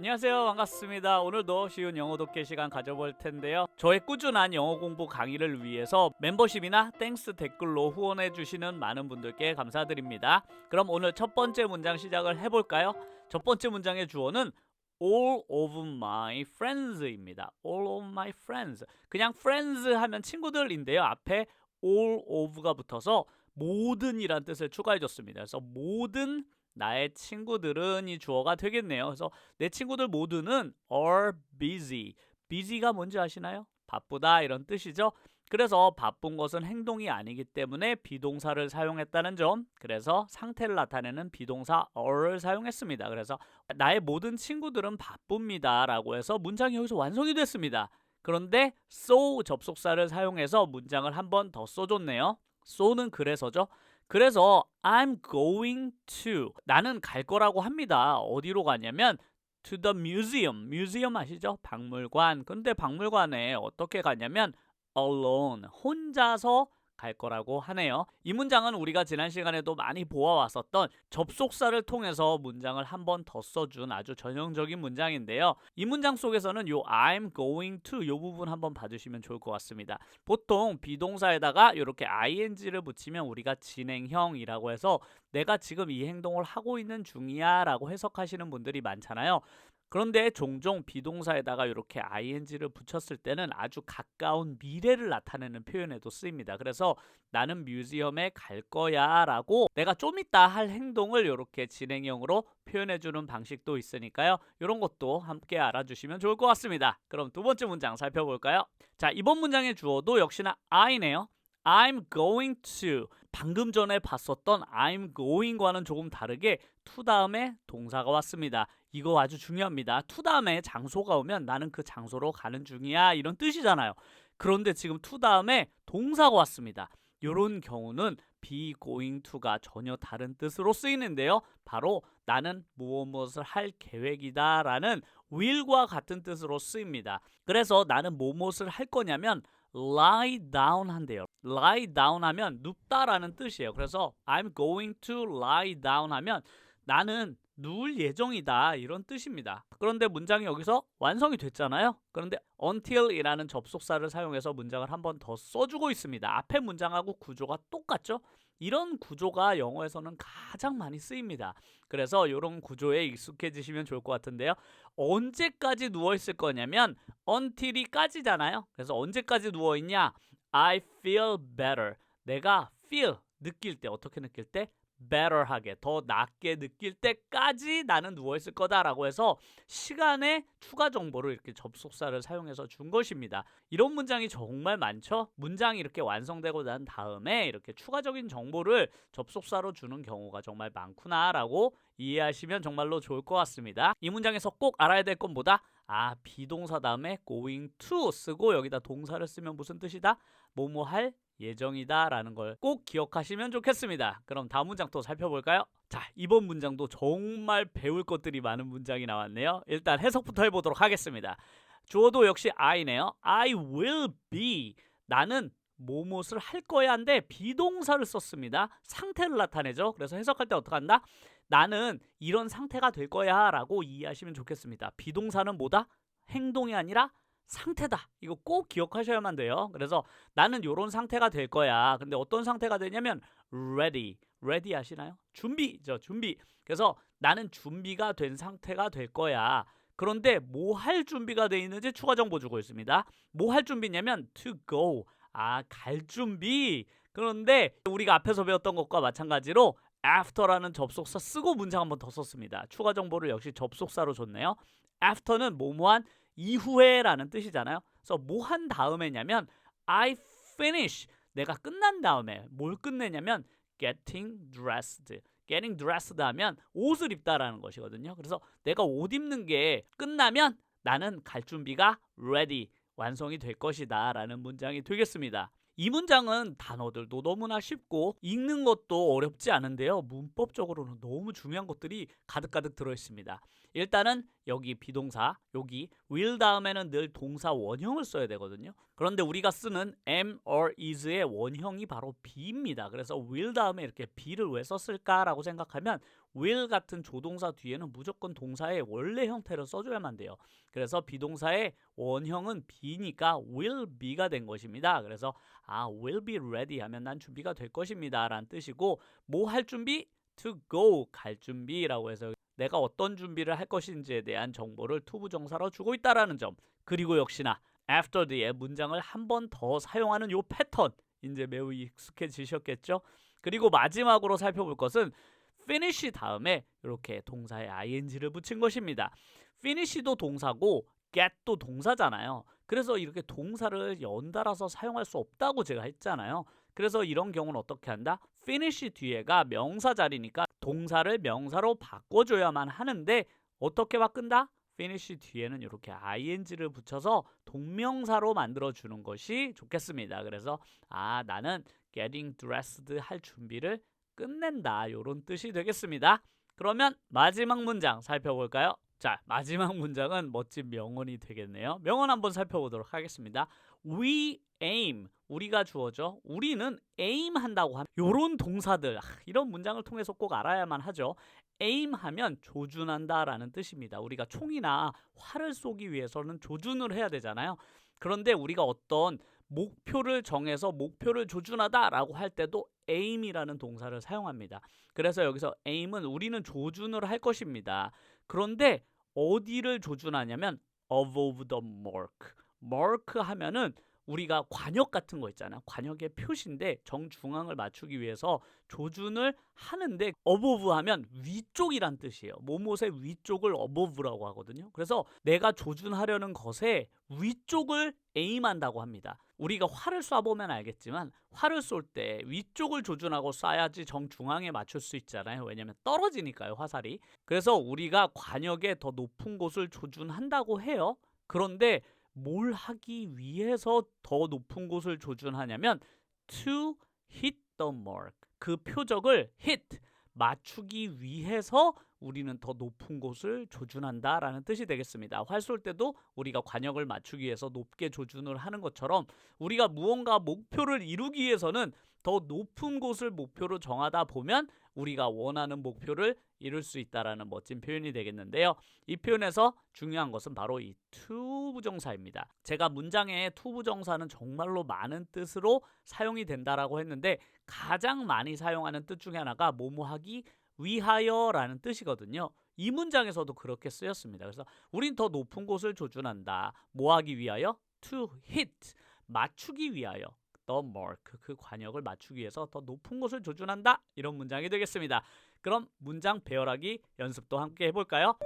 안녕하세요. 반갑습니다. 오늘도 쉬운 영어 독해 시간 가져볼 텐데요. 저의 꾸준한 영어 공부 강의를 위해서 멤버십이나 땡스 댓글로 후원해 주시는 많은 분들께 감사드립니다. 그럼 오늘 첫 번째 문장 시작을 해볼까요? 첫 번째 문장의 주어는 all of my friends입니다. all of my friends. 그냥 friends 하면 친구들인데요. 앞에 all of가 붙어서 모든이란 뜻을 추가해줬습니다. 그래서 모든 나의 친구들은 이 주어가 되겠네요. 그래서 내 친구들 모두는 are busy. busy가 뭔지 아시나요? 바쁘다 이런 뜻이죠. 그래서 바쁜 것은 행동이 아니기 때문에 비동사를 사용했다는 점. 그래서 상태를 나타내는 비동사 are를 사용했습니다. 그래서 나의 모든 친구들은 바쁩니다 라고 해서 문장이 여기서 완성이 됐습니다. 그런데 so 접속사를 사용해서 문장을 한 번 더 써줬네요. so는 그래서죠. 그래서 I'm going to 나는 갈 거라고 합니다. 어디로 가냐면 to the museum. museum 아시죠? 박물관. 근데 박물관에 어떻게 가냐면 alone. 혼자서 갈 거라고 하네요. 이 문장은 우리가 지난 시간에도 많이 보아왔었던 접속사를 통해서 문장을 한 번 더 써준 아주 전형적인 문장인데요. 이 문장 속에서는 요 I'm going to 요 부분 한번 봐주시면 좋을 것 같습니다. 보통 비동사에다가 이렇게 ing를 붙이면 우리가 진행형이라고 해서 내가 지금 이 행동을 하고 있는 중이야 라고 해석하시는 분들이 많잖아요. 그런데 종종 비동사에다가 이렇게 ing를 붙였을 때는 아주 가까운 미래를 나타내는 표현에도 쓰입니다. 그래서 나는 뮤지엄에 갈 거야 라고 내가 좀 이따 할 행동을 이렇게 진행형으로 표현해주는 방식도 있으니까요. 이런 것도 함께 알아주시면 좋을 것 같습니다. 그럼 두 번째 문장 살펴볼까요? 자, 이번 문장의 주어도 역시나 I네요. I'm going to. 방금 전에 봤었던 I'm going과는 조금 다르게 to 다음에 동사가 왔습니다. 이거 아주 중요합니다. to 다음에 장소가 오면 나는 그 장소로 가는 중이야 이런 뜻이잖아요. 그런데 지금 to 다음에 동사가 왔습니다. 이런 경우는 be going to가 전혀 다른 뜻으로 쓰이는데요. 바로 나는 무엇을 할 계획이다 라는 will과 같은 뜻으로 쓰입니다. 그래서 나는 무엇을 할 거냐면 lie down 한대요. lie down 하면 눕다라는 뜻이에요. 그래서 I'm going to lie down 하면 나는 누울 예정이다 이런 뜻입니다. 그런데 문장이 여기서 완성이 됐잖아요. 그런데 until이라는 접속사를 사용해서 문장을 한 번 더 써주고 있습니다. 앞에 문장하고 구조가 똑같죠? 이런 구조가 영어에서는 가장 많이 쓰입니다. 그래서 이런 구조에 익숙해지시면 좋을 것 같은데요. 언제까지 누워있을 거냐면 until이 까지잖아요. 그래서 언제까지 누워있냐? I feel better. 내가 feel, 느낄 때, 어떻게 느낄 때? better하게, 더 낫게 느낄 때까지 나는 누워있을 거다라고 해서 시간의 추가 정보를 이렇게 접속사를 사용해서 준 것입니다. 이런 문장이 정말 많죠? 문장이 이렇게 완성되고 난 다음에 이렇게 추가적인 정보를 접속사로 주는 경우가 정말 많구나라고 이해하시면 정말로 좋을 것 같습니다. 이 문장에서 꼭 알아야 될 건 뭐다? 비동사 다음에 going to 쓰고 여기다 동사를 쓰면 무슨 뜻이다? 뭐뭐 할 예정이다 라는 걸 꼭 기억하시면 좋겠습니다. 그럼 다음 문장 또 살펴볼까요? 자, 이번 문장도 정말 배울 것들이 많은 문장이 나왔네요. 일단 해석부터 해보도록 하겠습니다. 주어도 역시 I네요. I will be. 나는 뭐뭇을 할 거야인데 비동사를 썼습니다. 상태를 나타내죠. 그래서 해석할 때 어떻게 한다? 나는 이런 상태가 될 거야 라고 이해하시면 좋겠습니다. 비동사는 뭐다? 행동이 아니라 상태다. 이거 꼭 기억하셔야만 돼요. 그래서 나는 이런 상태가 될 거야. 근데 어떤 상태가 되냐면 ready. ready 아시나요? 준비죠. 준비. 그래서 나는 준비가 된 상태가 될 거야. 그런데 뭐 할 준비가 돼 있는지 추가 정보 주고 있습니다. 뭐 할 준비냐면 to go. 갈 준비. 그런데 우리가 앞에서 배웠던 것과 마찬가지로 after라는 접속사 쓰고 문장 한번 더 썼습니다. 추가 정보를 역시 접속사로 줬네요. after는 뭐뭐한 이후에 라는 뜻이잖아요. 그래서 뭐 한 다음에냐면 I finish. 내가 끝난 다음에 뭘 끝내냐면 getting dressed. getting dressed 하면 옷을 입다라는 것이거든요. 그래서 내가 옷 입는 게 끝나면 나는 갈 준비가 ready. 완성이 될 것이다 라는 문장이 되겠습니다. 이 문장은 단어들도 너무나 쉽고 읽는 것도 어렵지 않은데요. 문법적으로는 너무 중요한 것들이 가득가득 들어있습니다. 일단은 여기 비동사, 여기 will 다음에는 늘 동사 원형을 써야 되거든요. 그런데 우리가 쓰는 am or is의 원형이 바로 be입니다. 그래서 will 다음에 이렇게 be를 왜 썼을까라고 생각하면 will 같은 조동사 뒤에는 무조건 동사의 원래 형태를 써줘야만 돼요. 그래서 비동사의 원형은 be니까 will be가 된 것입니다. 그래서 will be ready 하면 난 준비가 될 것입니다 라는 뜻이고, 뭐 할 준비? to go, 갈 준비라고 해서 내가 어떤 준비를 할 것인지에 대한 정보를 to 부정사로 주고 있다라는 점. 그리고 역시나 after 뒤에 문장을 한 번 더 사용하는 요 패턴, 이제 매우 익숙해지셨겠죠? 그리고 마지막으로 살펴볼 것은 finish 다음에 이렇게 동사에 ing를 붙인 것입니다. finish도 동사고 get도 동사잖아요. 그래서 이렇게 동사를 연달아서 사용할 수 없다고 제가 했잖아요. 그래서 이런 경우는 어떻게 한다? finish 뒤에가 명사 자리니까 동사를 명사로 바꿔줘야만 하는데, 어떻게 바꾼다? finish 뒤에는 이렇게 ing를 붙여서 동명사로 만들어주는 것이 좋겠습니다. 그래서 나는 getting dressed 할 준비를 끝낸다, 이런 뜻이 되겠습니다. 그러면 마지막 문장 살펴볼까요? 자, 마지막 문장은 멋진 명언이 되겠네요. 명언 한번 살펴보도록 하겠습니다. We aim, 우리가 주어져 우리는 aim 한다고 하는 이런 동사들, 이런 문장을 통해서 꼭 알아야만 하죠. aim 하면 조준한다 라는 뜻입니다. 우리가 총이나 활을 쏘기 위해서는 조준을 해야 되잖아요. 그런데 우리가 어떤 목표를 정해서 목표를 조준하다 라고 할 때도 aim이라는 동사를 사용합니다. 그래서 여기서 aim은 우리는 조준을 할 것입니다. 그런데 어디를 조준하냐면 above the mark. mark 하면은 우리가 관역 같은 거 있잖아요. 관역의 표시인데 정중앙을 맞추기 위해서 조준을 하는데 above 하면 위쪽이란 뜻이에요. 뭐뭇의 위쪽을 above라고 하거든요. 그래서 내가 조준하려는 것에 위쪽을 aim한다고 합니다. 우리가 활을 쏴보면 알겠지만 활을 쏠 때 위쪽을 조준하고 쏴야지 정중앙에 맞출 수 있잖아요. 왜냐면 떨어지니까요, 화살이. 그래서 우리가 관역의 더 높은 곳을 조준한다고 해요. 그런데 뭘 하기 위해서 더 높은 곳을 조준하냐면 to hit the mark. 그 표적을 hit, 맞추기 위해서 우리는 더 높은 곳을 조준한다 라는 뜻이 되겠습니다. 활 쏠 때도 우리가 관역을 맞추기 위해서 높게 조준을 하는 것처럼 우리가 무언가 목표를 이루기 위해서는 더 높은 곳을 목표로 정하다 보면 우리가 원하는 목표를 이룰 수 있다라는 멋진 표현이 되겠는데요. 이 표현에서 중요한 것은 바로 이 to 부정사입니다. 제가 문장에 to 부정사는 정말로 많은 뜻으로 사용이 된다라고 했는데 가장 많이 사용하는 뜻 중에 하나가 뭐뭐하기 위하여라는 뜻이거든요. 이 문장에서도 그렇게 쓰였습니다. 그래서 우린 더 높은 곳을 조준한다. 뭐하기 위하여? to hit, 맞추기 위하여. the mark, 그 관역을 맞추기 위해서 더 높은 곳을 조준한다. 이런 문장이 되겠습니다. 그럼 문장 배열하기 연습도 함께 해볼까요?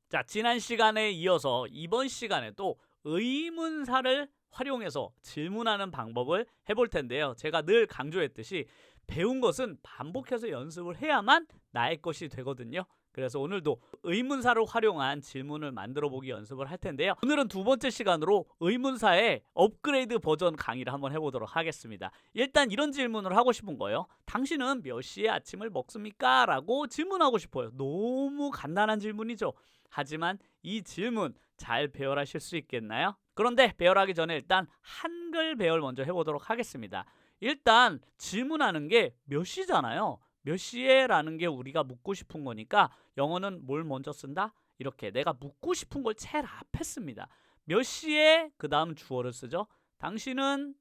자, 지난 시간에 이어서 이번 시간에도 의문사를 활용해서 질문하는 방법을 해볼 텐데요. 제가 늘 강조했듯이 배운 것은 반복해서 연습을 해야만 나의 것이 되거든요. 그래서 오늘도 의문사를 활용한 질문을 만들어 보기 연습을 할 텐데요. 오늘은 두 번째 시간으로 의문사의 업그레이드 버전 강의를 한번 해보도록 하겠습니다. 일단 이런 질문을 하고 싶은 거예요. 당신은 몇 시에 아침을 먹습니까? 라고 질문하고 싶어요. 너무 간단한 질문이죠. 하지만 이 질문 잘 배열하실 수 있겠나요? 그런데 배열하기 전에 일단 한글 배열 먼저 해보도록 하겠습니다. 일단 질문하는 게 몇 시잖아요. 몇 시에 라는 게 우리가 묻고 싶은 거니까 영어는 뭘 먼저 쓴다? 이렇게 내가 묻고 싶은 걸 제일 앞에 씁니다. 몇 시에 그 다음 주어를 쓰죠. 당신은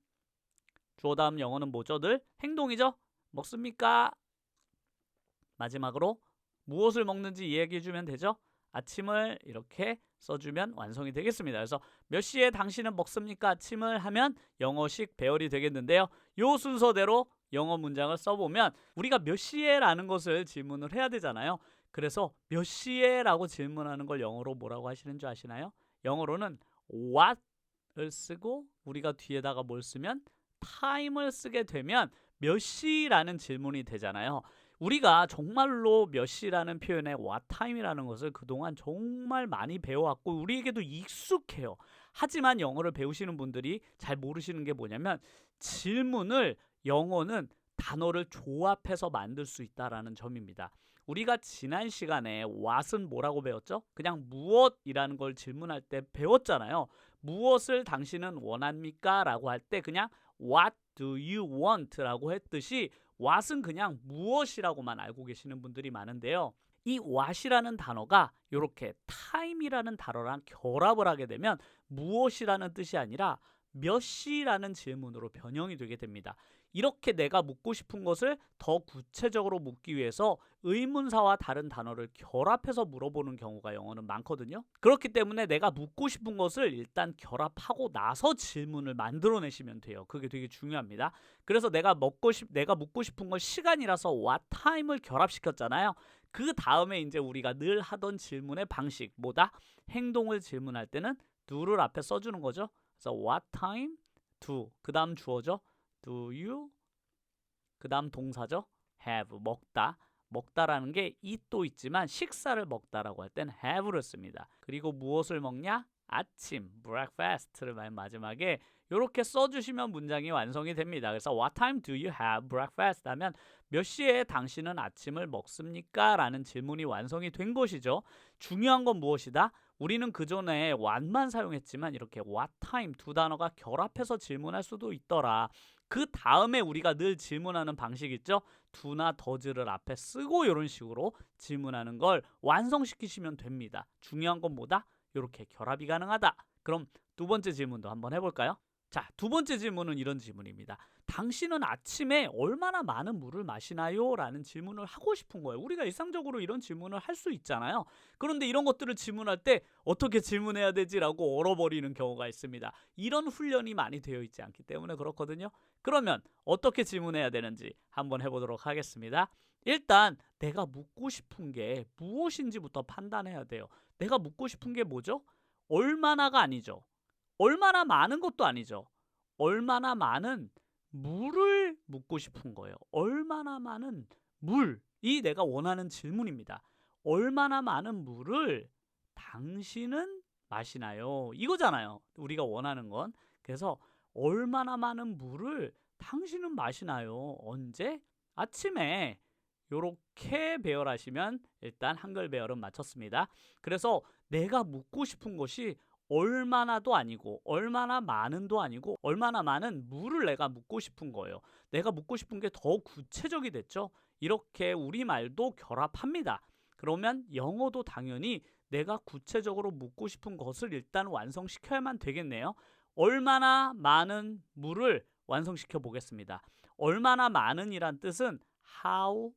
주어 다음 영어는 뭐죠? 늘 행동이죠. 먹습니까? 마지막으로 무엇을 먹는지 이야기해 주면 되죠. 아침을 이렇게 써주면 완성이 되겠습니다. 그래서 몇 시에 당신은 먹습니까? 아침을 하면 영어식 배열이 되겠는데요. 요 순서대로 영어 문장을 써보면 우리가 몇 시에 라는 것을 질문을 해야 되잖아요. 그래서 몇 시에 라고 질문하는 걸 영어로 뭐라고 하시는 줄 아시나요? 영어로는 what을 쓰고 우리가 뒤에다가 뭘 쓰면 time을 쓰게 되면 몇 시라는 질문이 되잖아요. 우리가 정말로 몇 시라는 표현에 what time이라는 것을 그동안 정말 많이 배워왔고 우리에게도 익숙해요. 하지만 영어를 배우시는 분들이 잘 모르시는 게 뭐냐면 질문을 영어는 단어를 조합해서 만들 수 있다라는 점입니다. 우리가 지난 시간에 what은 뭐라고 배웠죠? 그냥 무엇이라는 걸 질문할 때 배웠잖아요. 무엇을 당신은 원합니까? 라고 할 때 그냥 what do you want? 라고 했듯이 what은 그냥 무엇이라고만 알고 계시는 분들이 많은데요. 이 what이라는 단어가 이렇게 time이라는 단어랑 결합을 하게 되면 무엇이라는 뜻이 아니라 몇 시라는 질문으로 변형이 되게 됩니다. 이렇게 내가 묻고 싶은 것을 더 구체적으로 묻기 위해서 의문사와 다른 단어를 결합해서 물어보는 경우가 영어는 많거든요. 그렇기 때문에 내가 묻고 싶은 것을 일단 결합하고 나서 질문을 만들어내시면 돼요. 그게 되게 중요합니다. 그래서 내가 묻고 싶은 건 시간이라서 what time을 결합시켰잖아요. 그 다음에 이제 우리가 늘 하던 질문의 방식, 뭐다? 행동을 질문할 때는 do를 앞에 써주는 거죠. 그래서 what time? do. 그 다음 주어죠. do you? 그 다음 동사죠. have. 먹다. 먹다라는 게 eat도 있지만 식사를 먹다라고 할 땐 have를 씁니다. 그리고 무엇을 먹냐? 아침. breakfast를 맨 마지막에 이렇게 써주시면 문장이 완성이 됩니다. 그래서 what time do you have breakfast? 하면 몇 시에 당신은 아침을 먹습니까? 라는 질문이 완성이 된 것이죠. 중요한 건 무엇이다? 우리는 그전에 what만 사용했지만 이렇게 what time 두 단어가 결합해서 질문할 수도 있더라. 그 다음에 우리가 늘 질문하는 방식 있죠? do나 does를 앞에 쓰고 이런 식으로 질문하는 걸 완성시키시면 됩니다. 중요한 건 뭐다? 이렇게 결합이 가능하다. 그럼 두 번째 질문도 한번 해볼까요? 자, 두 번째 질문은 이런 질문입니다. 당신은 아침에 얼마나 많은 물을 마시나요? 라는 질문을 하고 싶은 거예요. 우리가 일상적으로 이런 질문을 할 수 있잖아요. 그런데 이런 것들을 질문할 때 어떻게 질문해야 되지라고 얼어버리는 경우가 있습니다. 이런 훈련이 많이 되어 있지 않기 때문에 그렇거든요. 그러면 어떻게 질문해야 되는지 한번 해보도록 하겠습니다. 일단 내가 묻고 싶은 게 무엇인지부터 판단해야 돼요. 내가 묻고 싶은 게 뭐죠? 얼마나가 아니죠. 얼마나 많은 것도 아니죠. 얼마나 많은 물을 묻고 싶은 거예요. 얼마나 많은 물이 내가 원하는 질문입니다. 얼마나 많은 물을 당신은 마시나요? 이거잖아요. 우리가 원하는 건. 그래서 얼마나 많은 물을 당신은 마시나요? 언제? 아침에. 요렇게 배열하시면 일단 한글 배열은 마쳤습니다. 그래서 내가 묻고 싶은 것이 얼마나도 아니고 얼마나 많은도 아니고 얼마나 많은 물을 내가 묻고 싶은 거예요. 내가 묻고 싶은 게 더 구체적이 됐죠. 이렇게 우리말도 결합합니다. 그러면 영어도 당연히 내가 구체적으로 묻고 싶은 것을 일단 완성시켜야만 되겠네요. 얼마나 많은 물을 완성시켜 보겠습니다. 얼마나 많은이란 뜻은 how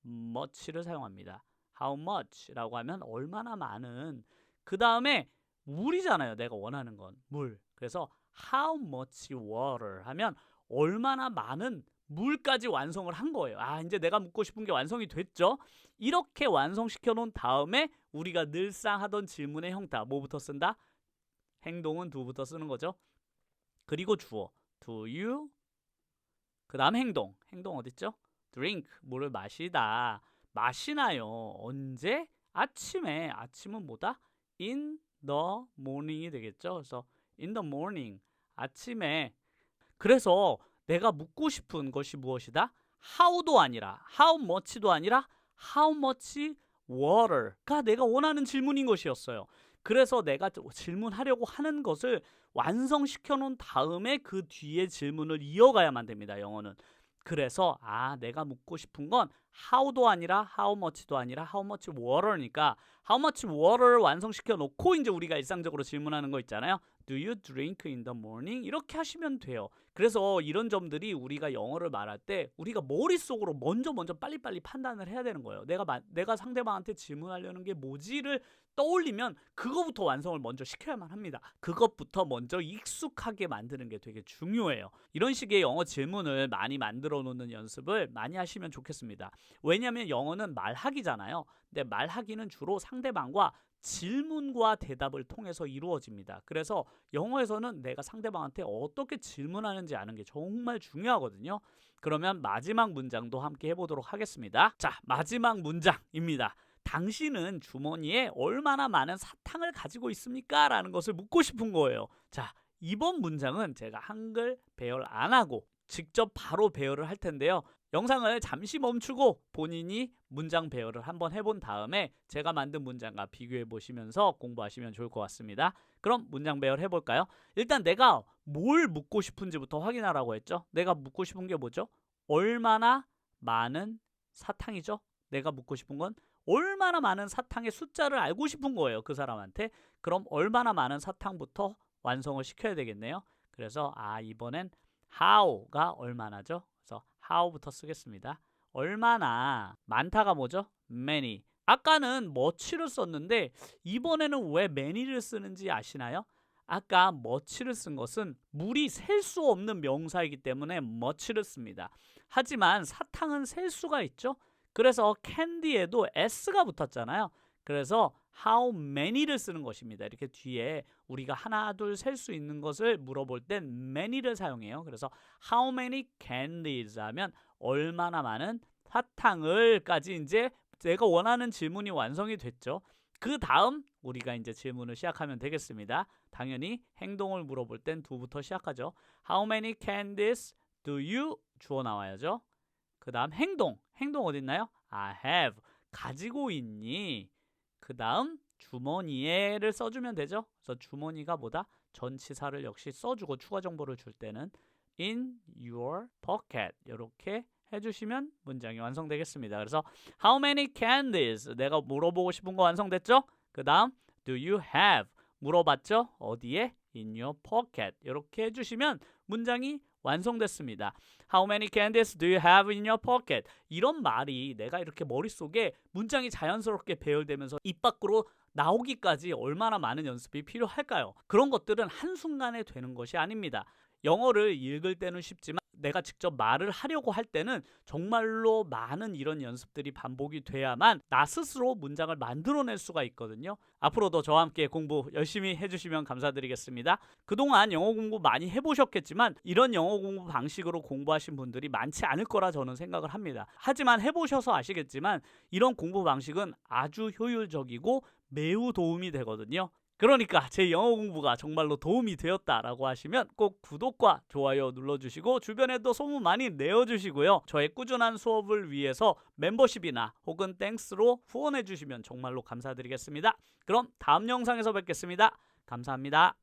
much를 사용합니다. how much라고 하면 얼마나 많은. 그 다음에 물이잖아요. 내가 원하는 건 물. 그래서 how much water 하면 얼마나 많은 물까지 완성을 한 거예요. 아, 이제 내가 묻고 싶은 게 완성이 됐죠. 이렇게 완성시켜 놓은 다음에 우리가 늘상 하던 질문의 형태 뭐부터 쓴다? 행동은 do부터 쓰는 거죠. 그리고 주어 do you? 그 다음 행동 어딨죠? drink 물을 마시다. 마시나요? 언제? 아침에. 아침은 뭐다? in the morning이 되겠죠. 그래서 in the morning 아침에. 그래서 내가 묻고 싶은 것이 무엇이다? how도 아니라 how much도 아니라 how much water가 내가 원하는 질문인 것이었어요. 그래서 내가 질문하려고 하는 것을 완성시켜 놓은 다음에 그 뒤에 질문을 이어가야만 됩니다. 영어는. 그래서 내가 묻고 싶은 건 how도 아니라 how much도 아니라 how much water니까 how much water를 완성시켜 놓고 이제 우리가 일상적으로 질문하는 거 있잖아요. Do you drink in the morning? 이렇게 하시면 돼요. 그래서 이런 점들이 우리가 영어를 말할 때 우리가 머릿속으로 먼저 빨리빨리 판단을 해야 되는 거예요. 내가 상대방한테 질문하려는 게 뭐지를 떠올리면 그거부터 완성을 먼저 시켜야만 합니다. 그것부터 먼저 익숙하게 만드는 게 되게 중요해요. 이런 식의 영어 질문을 많이 만들어 놓는 연습을 많이 하시면 좋겠습니다. 왜냐하면 영어는 말하기잖아요. 근데 말하기는 주로 상대방과 질문과 대답을 통해서 이루어집니다. 그래서 영어에서는 내가 상대방한테 어떻게 질문하는지 아는 게 정말 중요하거든요. 그러면 마지막 문장도 함께 해보도록 하겠습니다. 자, 마지막 문장입니다. 당신은 주머니에 얼마나 많은 사탕을 가지고 있습니까? 라는 것을 묻고 싶은 거예요. 자, 이번 문장은 제가 한글 배열 안 하고 직접 바로 배열을 할 텐데요. 영상을 잠시 멈추고 본인이 문장 배열을 한번 해본 다음에 제가 만든 문장과 비교해 보시면서 공부하시면 좋을 것 같습니다. 그럼 문장 배열 해볼까요? 일단 내가 뭘 묻고 싶은지부터 확인하라고 했죠. 내가 묻고 싶은 게 뭐죠? 얼마나 많은 사탕이죠? 내가 묻고 싶은 건 얼마나 많은 사탕의 숫자를 알고 싶은 거예요. 그 사람한테. 그럼 얼마나 많은 사탕부터 완성을 시켜야 되겠네요. 그래서 이번엔 how가 얼마나죠? 그래서 how부터 쓰겠습니다. 얼마나 많다가 뭐죠? many. 아까는 much를 썼는데 이번에는 왜 many를 쓰는지 아시나요? 아까 much를 쓴 것은 물이 셀 수 없는 명사이기 때문에 much를 씁니다. 하지만 사탕은 셀 수가 있죠? 그래서 candy에도 s가 붙었잖아요. 그래서 how many를 쓰는 것입니다. 이렇게 뒤에 우리가 하나 둘 셀 수 있는 것을 물어볼 땐 many를 사용해요. 그래서 how many candies 하면 얼마나 많은 사탕을까지 이제 내가 원하는 질문이 완성이 됐죠. 그 다음 우리가 이제 질문을 시작하면 되겠습니다. 당연히 행동을 물어볼 땐 do부터 시작하죠. How many candies do you? 주어 나와야죠. 그 다음 행동 어디 있나요? have. 가지고 있니? 그 다음 주머니에를 써주면 되죠. 그래서 주머니가 뭐다? 전치사를 역시 써주고 추가 정보를 줄 때는 in your pocket 이렇게 해주시면 문장이 완성되겠습니다. 그래서 how many candies 내가 물어보고 싶은 거 완성됐죠? 그 다음 do you have 물어봤죠? 어디에? in your pocket 이렇게 해주시면 문장이 완성됐습니다. How many candies do you have in your pocket? 이런 말이 내가 이렇게 머릿속에 문장이 자연스럽게 배열되면서 입 밖으로 나오기까지 얼마나 많은 연습이 필요할까요? 그런 것들은 한순간에 되는 것이 아닙니다. 영어를 읽을 때는 쉽지만 내가 직접 말을 하려고 할 때는 정말로 많은 이런 연습들이 반복이 돼야만 나 스스로 문장을 만들어낼 수가 있거든요. 앞으로도 저와 함께 공부 열심히 해주시면 감사드리겠습니다. 그동안 영어 공부 많이 해보셨겠지만 이런 영어 공부 방식으로 공부하신 분들이 많지 않을 거라 저는 생각을 합니다. 하지만 해보셔서 아시겠지만 이런 공부 방식은 아주 효율적이고 매우 도움이 되거든요. 그러니까 제 영어 공부가 정말로 도움이 되었다라고 하시면 꼭 구독과 좋아요 눌러주시고 주변에도 소문 많이 내어주시고요. 저의 꾸준한 수업을 위해서 멤버십이나 혹은 땡스로 후원해주시면 정말로 감사드리겠습니다. 그럼 다음 영상에서 뵙겠습니다. 감사합니다.